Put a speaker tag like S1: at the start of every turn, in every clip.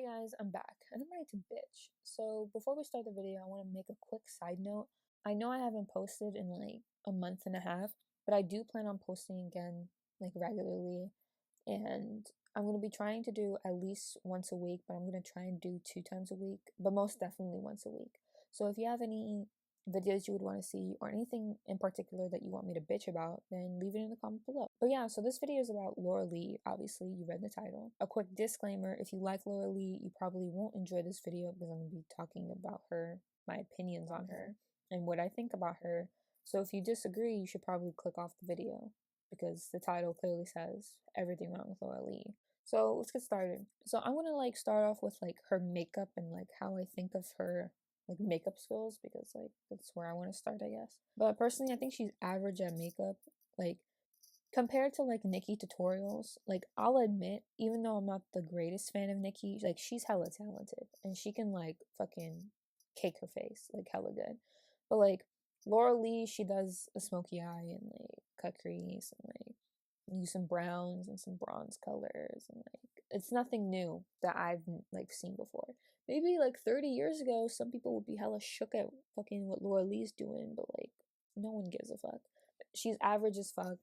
S1: Hey guys, I'm back and I'm ready to bitch. So before we start the video, I want to make a quick side note. I know I haven't posted in like a month and a half, but I do plan on posting again like regularly, and I'm going to be trying to do at least once a week, but I'm going to try and do 2 times a week, but most definitely once a week. So if you have any videos you would want to see or anything in particular that you want me to bitch about, then leave it in the comment below. But yeah, so this video is about Laura Lee. Obviously, you read the title. A quick disclaimer, if you like Laura Lee, you probably won't enjoy this video because I'm going to be talking about her, my opinions on her, and what I think about her. So if you disagree, you should probably click off the video because the title clearly says everything wrong with Laura Lee. So let's get started. So I'm gonna like start off with like her makeup and like how I think of her like makeup skills, because like that's where I want to start, I guess. But personally, I think she's average at makeup. Like compared to like Nikki tutorials, like I'll admit, even though I'm not the greatest fan of Nikki, like she's hella talented and she can like fucking cake her face like hella good. But like Laura Lee, she does a smoky eye and like cut crease and like use some browns and some bronze colors, and like it's nothing new that I've like seen before. Maybe like 30 years ago some people would be hella shook at fucking what Laura Lee's doing, but like no one gives a fuck. She's average as fuck.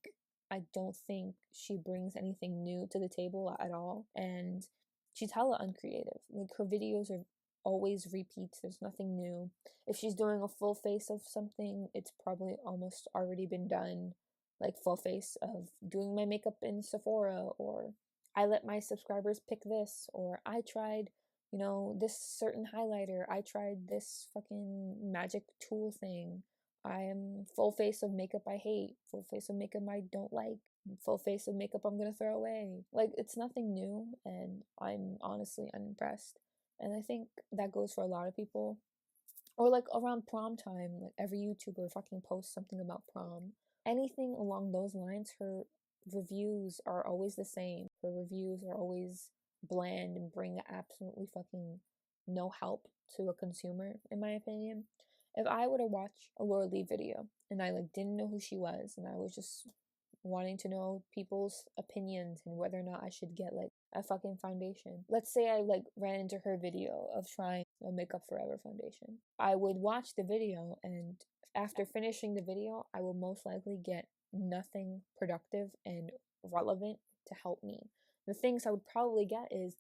S1: I don't think she brings anything new to the table at all, and she's hella uncreative. Like her videos are always repeats. There's nothing new. If she's doing a full face of something, it's probably almost already been done. Like full face of doing my makeup in Sephora, or I let my subscribers pick this, or I tried, this certain highlighter. I tried this fucking magic tool thing. I am full face of makeup I hate, full face of makeup I don't like, full face of makeup I'm gonna throw away. Like, it's nothing new, and I'm honestly unimpressed. And I think that goes for a lot of people. Or like around prom time, like every YouTuber fucking posts something about prom. Anything along those lines, her reviews are always the same. Her reviews are always bland and bring absolutely fucking no help to a consumer, in my opinion. If I were to watch a Laura Lee video and I like didn't know who she was and I was just wanting to know people's opinions and whether or not I should get like a fucking foundation. Let's say I like ran into her video of trying a Makeup Forever foundation. I would watch the video, and after finishing the video, I will most likely get nothing productive and relevant to help me. The things I would probably get is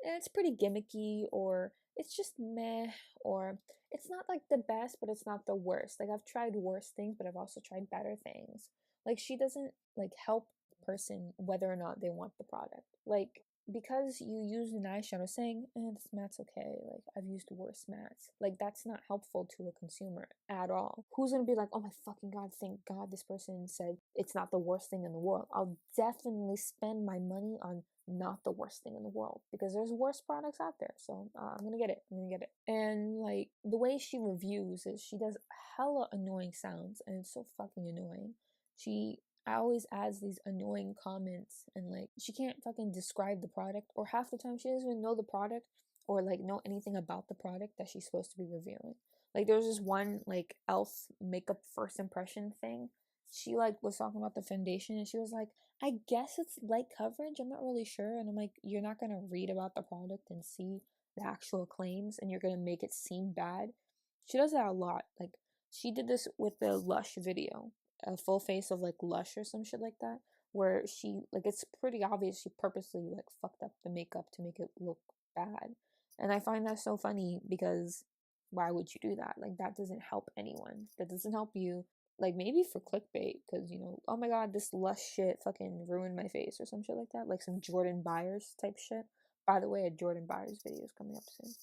S1: it's pretty gimmicky, or it's just meh, or it's not like the best, but it's not the worst. Like I've tried worse things, but I've also tried better things. Like she doesn't like help the person whether or not they want the product. Like because you use an eyeshadow saying, this matte's okay, like I've used worse mattes, like that's not helpful to a consumer at all. Who's gonna be like, oh my fucking god, thank god this person said it's not the worst thing in the world. I'll definitely spend my money on not the worst thing in the world, because there's worse products out there. So I'm gonna get it. And like the way she reviews is she does hella annoying sounds, and it's so fucking annoying. She always adds these annoying comments, and like she can't fucking describe the product, or half the time she doesn't even know the product or like know anything about the product that she's supposed to be reviewing. Like there was this one like elf makeup first impression thing. She like was talking about the foundation and she was like, I guess it's light coverage, I'm not really sure. And I'm like, you're not gonna read about the product and see the actual claims and you're gonna make it seem bad. She does that a lot. Like she did this with the Lush video, a full face of like Lush or some shit like that, where she like it's pretty obvious she purposely like fucked up the makeup to make it look bad. And I find that so funny because why would you do that? Like that doesn't help anyone. That doesn't help you. Like maybe for clickbait, because oh my god, this Lush shit fucking ruined my face or some shit like that, like some Jordan Byers type shit. By the way, a Jordan Byers video is coming up soon.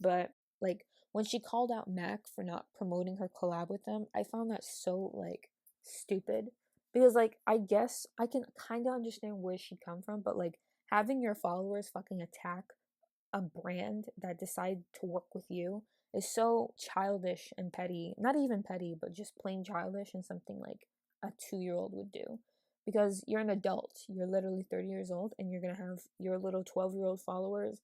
S1: But like when she called out MAC for not promoting her collab with them, I found that so like stupid, because like I guess I can kind of understand where she come from, but like having your followers fucking attack a brand that decide to work with you is so childish and petty. Not even petty, but just plain childish, and something like a 2-year-old would do. Because you're an adult, you're literally 30 years old, and you're gonna have your little 12-year-old followers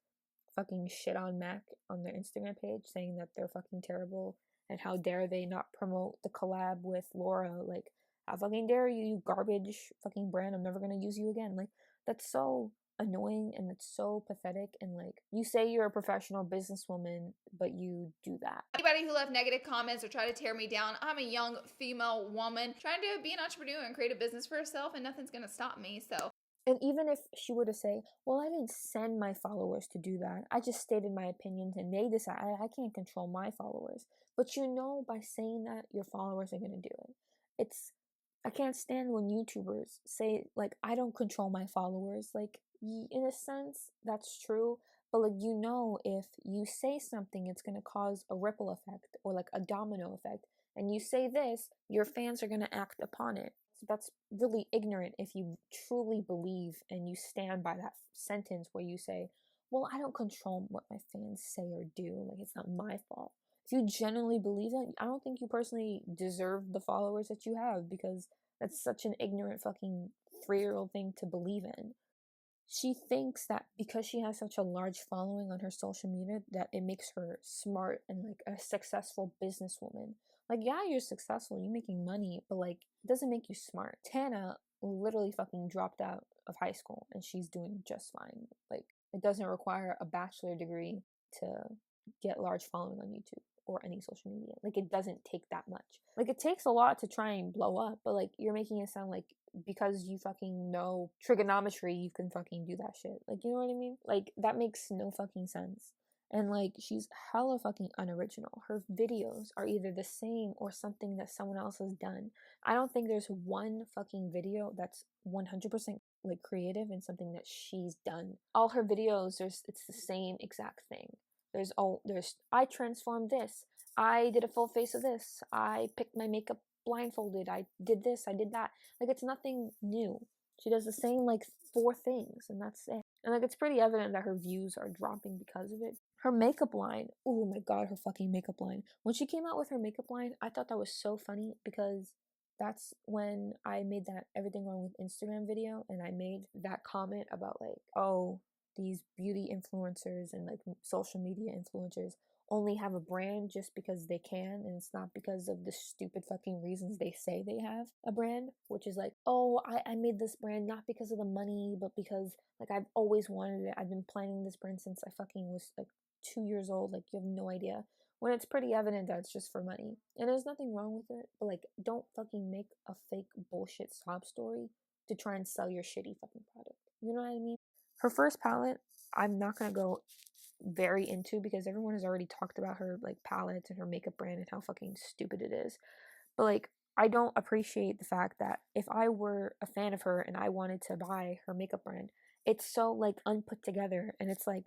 S1: fucking shit on Mac on their Instagram page, saying that they're fucking terrible, and how dare they not promote the collab with Laura. Like, how fucking dare you, you garbage fucking brand, I'm never gonna use you again. Like, that's so annoying and it's so pathetic. And like, you say you're a professional businesswoman, but you do that.
S2: Anybody who left negative comments or try to tear me down, I'm a young female woman trying to be an entrepreneur and create a business for herself, and nothing's gonna stop me. So,
S1: and even if she were to say, well, I didn't send my followers to do that, I just stated my opinions and they decide, I can't control my followers. But you know, by saying that, your followers are going to do it. I can't stand when YouTubers say, like, I don't control my followers. Like, in a sense, that's true. But, like, you know, if you say something, it's going to cause a ripple effect or, like, a domino effect. And you say this, your fans are going to act upon it. So that's really ignorant if you truly believe and you stand by that sentence where you say, well, I don't control what my fans say or do. Like, it's not my fault. If you genuinely believe that, I don't think you personally deserve the followers that you have, because that's such an ignorant fucking 3-year-old thing to believe in. She thinks that because she has such a large following on her social media that it makes her smart and like a successful businesswoman. Like, yeah, you're successful, you're making money, but like, it doesn't make you smart. Tana literally fucking dropped out of high school and she's doing just fine. Like, it doesn't require a bachelor degree to get large following on YouTube or any social media. Like, it doesn't take that much. Like, it takes a lot to try and blow up, but like, you're making it sound like because you fucking know trigonometry, you can fucking do that shit. Like, you know what I mean? Like, that makes no fucking sense. And like, she's hella fucking unoriginal. Her videos are either the same or something that someone else has done. I don't think there's one fucking video that's 100% like creative and something that she's done. All her videos, it's the same exact thing. There's I transformed this. I did a full face of this. I picked my makeup blindfolded. I did this. I did that. Like, it's nothing new. She does the same like 4 things and that's it. And like, it's pretty evident that her views are dropping because of it. Her makeup line, oh my god, her fucking makeup line. When she came out with her makeup line, I thought that was so funny because that's when I made that everything wrong with Instagram video and I made that comment about like, oh, these beauty influencers and like social media influencers only have a brand just because they can, and it's not because of the stupid fucking reasons they say they have a brand, which is like, oh, I made this brand not because of the money, but because like I've always wanted it. I've been planning this brand since I fucking was like 2 years old. Like, you have no idea. When it's pretty evident that it's just for money. And there's nothing wrong with it, but like, don't fucking make a fake bullshit sob story to try and sell your shitty fucking product. You know what I mean? Her first palette, I'm not gonna go very into because everyone has already talked about her like palettes and her makeup brand and how fucking stupid it is. But like, I don't appreciate the fact that if I were a fan of her and I wanted to buy her makeup brand, it's so like unput together and it's like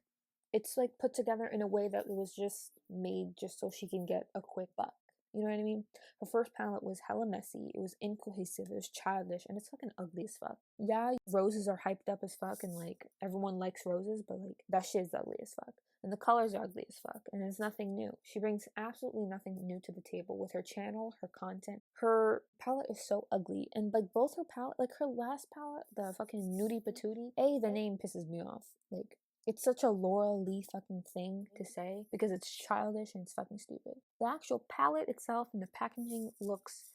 S1: put together in a way that it was just made just so she can get a quick buck. You know what I mean? Her first palette was hella messy, it was incohesive, it was childish, and it's fucking ugly as fuck. Yeah, roses are hyped up as fuck, and like everyone likes roses, but like that shit's ugly as fuck. And the colors are ugly as fuck, and it's nothing new. She brings absolutely nothing new to the table with her channel, her content. Her palette is so ugly, and like both her palette, like her last palette, the fucking Nudie Patootie, the name pisses me off. Like, it's such a Laura Lee fucking thing to say because it's childish and it's fucking stupid. The actual palette itself and the packaging looks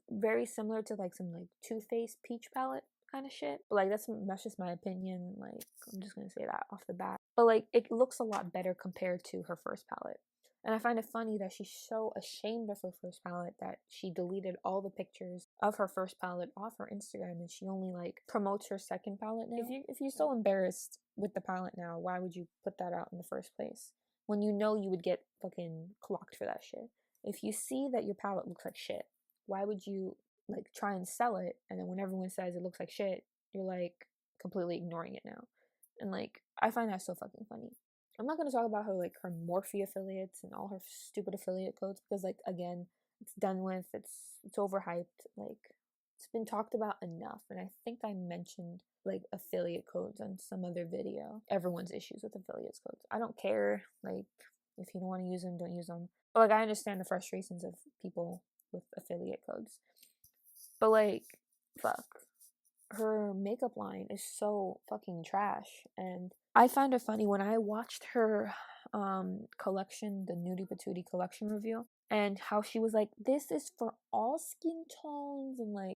S1: very similar to like some like Too Faced peach palette kind of shit. But like, that's just my opinion. Like, I'm just gonna say that off the bat. But like, it looks a lot better compared to her first palette. And I find it funny that she's so ashamed of her first palette that she deleted all the pictures of her first palette off her Instagram and she only like promotes her second palette now. If you're so embarrassed with the palette now, why would you put that out in the first place? When you know you would get fucking clocked for that shit. If you see that your palette looks like shit, why would you like try and sell it, and then when everyone says it looks like shit, you're like completely ignoring it now? And like, I find that so fucking funny. I'm not gonna talk about her like her Morphe affiliates and all her stupid affiliate codes because like, again, it's done with. It's overhyped. Like, it's been talked about enough, and I think I mentioned like affiliate codes on some other video. Everyone's issues with affiliates codes. I don't care. Like, if you don't want to use them, don't use them. But like, I understand the frustrations of people with affiliate codes. But like, fuck. Her makeup line is so fucking trash. And I find it funny when I watched her collection, the Nudie Patootie collection review, and how she was like, this is for all skin tones, and like,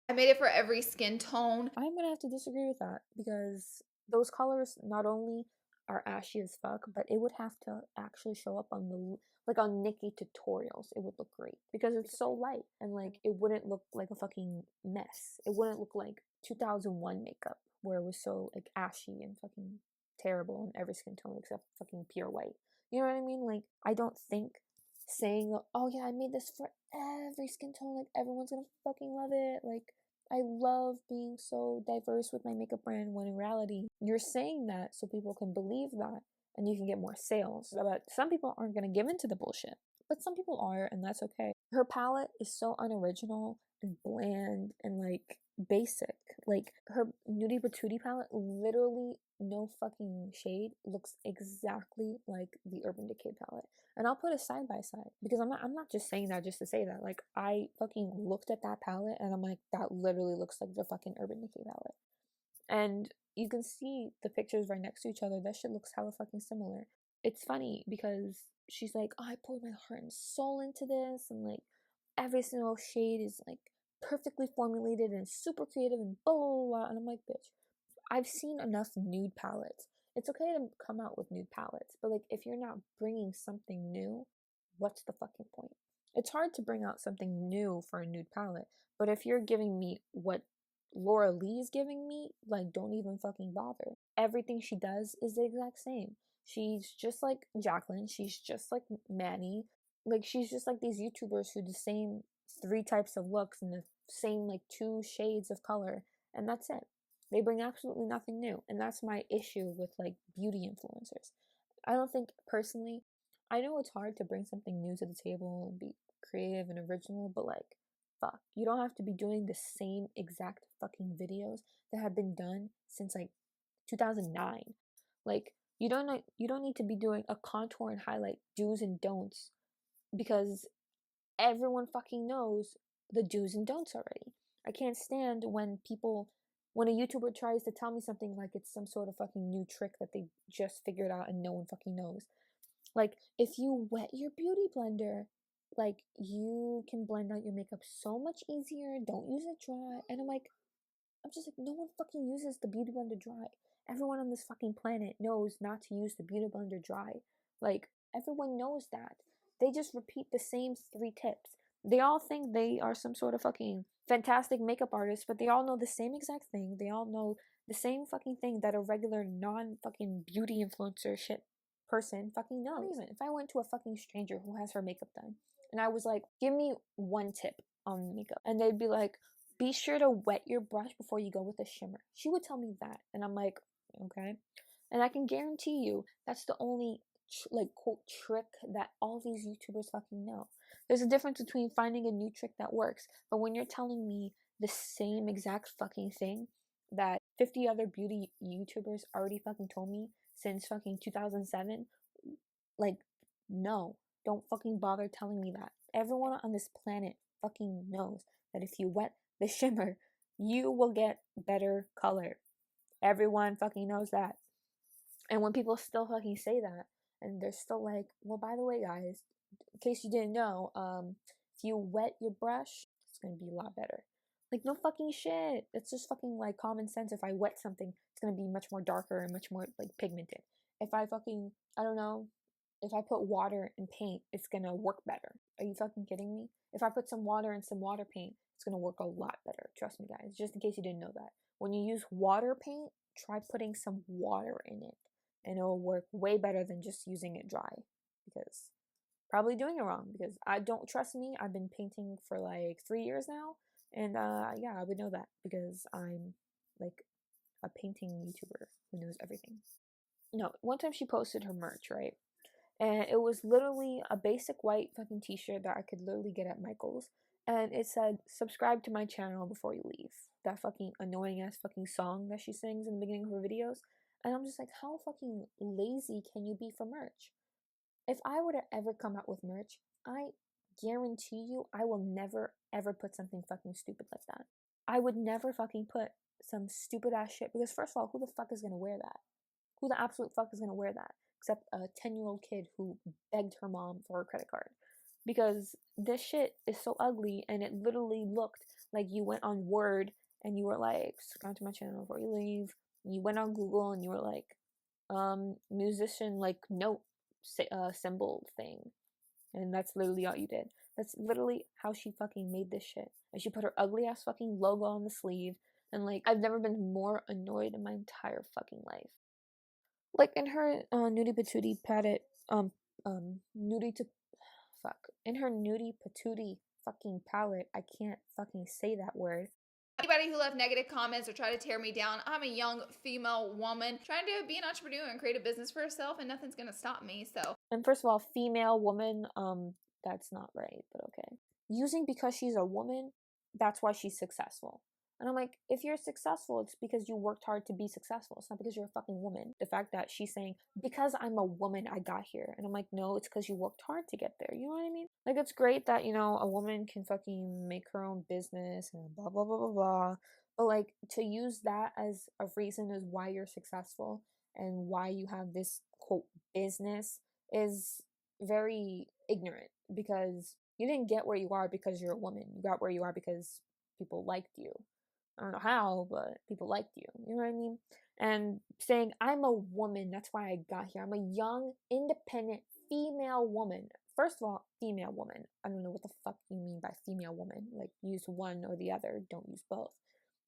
S2: I made it for every skin tone.
S1: I'm gonna have to disagree with that because those colors not only are ashy as fuck, but it would have to actually show up on the like on Nikki tutorials. It would look great because it's so light and like it wouldn't look like a fucking mess. It wouldn't look like 2001 makeup where it was so like ashy and fucking terrible in every skin tone except fucking pure white. You know what I mean? Like I don't think saying, "Oh yeah, I made this for every skin tone, like everyone's gonna fucking love it." Like I love being so diverse with my makeup brand when in reality, you're saying that so people can believe that and you can get more sales. But some people aren't going to give into the bullshit. But some people are, and that's okay. Her palette is so unoriginal and bland and like basic. Like her Nudie Patootie palette, literally no fucking shade, looks exactly like the Urban Decay palette. And I'll put it side by side because I'm not just saying that just to say that. Like I fucking looked at that palette and I'm like, that literally looks like the fucking Urban Decay palette. And you can see the pictures right next to each other. That shit looks hella fucking similar. It's funny because she's like, oh, I poured my heart and soul into this, and like every single shade is like perfectly formulated and super creative and blah blah blah. And I'm like, bitch, I've seen enough nude palettes. It's okay to come out with nude palettes, but like if you're not bringing something new, what's the fucking point? It's hard to bring out something new for a nude palette, but if you're giving me what Laura Lee's giving me, like don't even fucking bother. Everything she does is the exact same. She's just like Jacqueline, she's just like Manny, like she's just like these YouTubers who do the same three types of looks and the same like two shades of color, and that's it. They bring absolutely nothing new. And that's my issue with like beauty influencers. I don't think personally, I know it's hard to bring something new to the table and be creative and original, but like, fuck, you don't have to be doing the same exact fucking videos that have been done since like 2009. Like, you don't need to be doing a contour and highlight do's and don'ts because everyone fucking knows the do's and don'ts already. I can't stand when a YouTuber tries to tell me something like it's some sort of fucking new trick that they just figured out and no one fucking knows. Like, if you wet your beauty blender, like, you can blend out your makeup so much easier. Don't use it dry. And I'm just like, no one fucking uses the beauty blender dry. Everyone on this fucking planet knows not to use the beauty blender dry. Like, everyone knows that. They just repeat the same three tips. They all think they are some sort of fucking fantastic makeup artist, but they all know the same exact thing. They all know the same fucking thing that a regular non fucking beauty influencer shit person fucking knows. Even if I went to a fucking stranger who has her makeup done and I was like, give me one tip on makeup, and they'd be like, be sure to wet your brush before you go with a shimmer. She would tell me that, and I'm like, okay. And I can guarantee you that's the only like quote trick that all these YouTubers fucking know. There's a difference between finding a new trick that works, but when you're telling me the same exact fucking thing that 50 other beauty YouTubers already fucking told me since fucking 2007, like, no, don't fucking bother telling me that. Everyone on this planet fucking knows that if you wet the shimmer, you will get better color. Everyone fucking knows that. And when people still fucking say that, and they're still like, well, by the way, guys, in case you didn't know, if you wet your brush, it's gonna be a lot better. Like, no fucking shit. It's just fucking like common sense. If I wet something, it's gonna be much more darker and much more like pigmented. If I fucking, I don't know, if I put water and paint, it's gonna work better. Are you fucking kidding me? If I put some water and some water paint, it's gonna work a lot better. Trust me, guys. Just in case you didn't know that. When you use water paint, try putting some water in it, and it'll work way better than just using it dry. Because probably doing it wrong. Because I don't trust me. I've been painting for like 3 years now, and yeah, I would know that because I'm like a painting YouTuber who knows everything. No, one time she posted her merch, right? And it was literally a basic white fucking t-shirt that I could literally get at Michael's, and it said subscribe to my channel before you leave. That fucking annoying ass fucking song that she sings in the beginning of her videos. And I'm just like, how fucking lazy can you be for merch? If I were to ever come out with merch, I guarantee you I will never ever put something fucking stupid like that. I would never fucking put some stupid ass shit because first of all, who the fuck is gonna wear that? Who the absolute fuck is gonna wear that? Except a 10-year-old kid who begged her mom for her credit card. Because this shit is so ugly and it literally looked Like you went on Word and you were like, subscribe to my channel before you leave. You went on Google and you were like, musician like note symbol thing. And that's literally all you did. That's literally how she fucking made this shit. And she put her ugly ass fucking logo on the sleeve. And like, I've never been more annoyed in my entire fucking life. Like in her nudie patootie padded nudie to fuck. In her nudie patootie fucking palette, I can't fucking say that word.
S2: Anybody who left negative comments or try to tear me down, I'm a young female woman trying to be an entrepreneur and create a business for herself, and nothing's gonna stop me. So,
S1: and first of all, female woman, that's not right, but okay. Using because she's a woman, that's why she's successful. And I'm like, if you're successful, it's because you worked hard to be successful. It's not because you're a fucking woman. The fact that she's saying, because I'm a woman, I got here. And I'm like, no, it's because you worked hard to get there. You know what I mean? Like, it's great that, you know, a woman can fucking make her own business and blah, blah, blah, blah, blah. But, like, to use that as a reason as why you're successful and why you have this, quote, business is very ignorant, because you didn't get where you are because you're a woman. You got where you are because people liked you. I don't know how, but people liked you. You know what I mean? And saying, I'm a woman, that's why I got here. I'm a young, independent, female woman. First of all, female woman. I don't know what the fuck you mean by female woman. Like, use one or the other. Don't use both.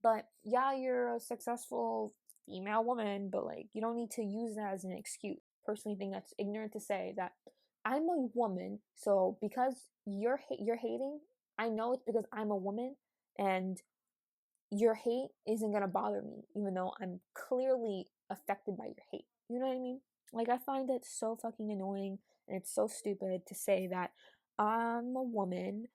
S1: But, yeah, you're a successful female woman, but, like, you don't need to use that as an excuse. Personally think that's ignorant to say that I'm a woman, so because you're hating, I know it's because I'm a woman, and your hate isn't gonna bother me, even though I'm clearly affected by your hate. You know what I mean? Like, I find it so fucking annoying, and it's so stupid to say that I'm a woman,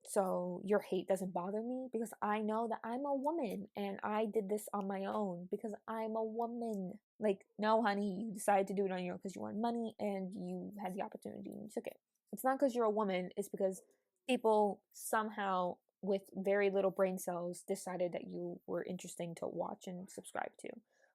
S1: so your hate doesn't bother me, because I know that I'm a woman, and I did this on my own because I'm a woman. Like, no, honey, you decided to do it on your own because you wanted money, and you had the opportunity, and you took it. It's not because you're a woman, it's because people somehow with very little brain cells decided that you were interesting to watch and subscribe to.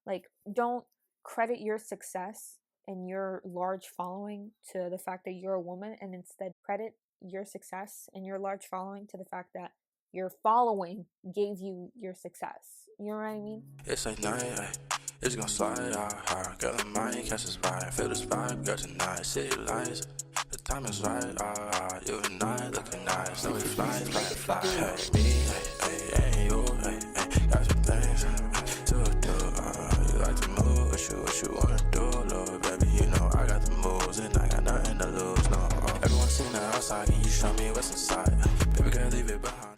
S1: Like, don't credit your success and your large following to the fact that you're a woman, and instead credit your success and your large following to the fact that your following gave you your success. You know what I mean?
S3: It's like night, it's gonna slide out. Girl, I might catch this vibe, feel this vibe, girl, tonight. City lights, the time is right. You and I looking nice, so we fly. Hey, me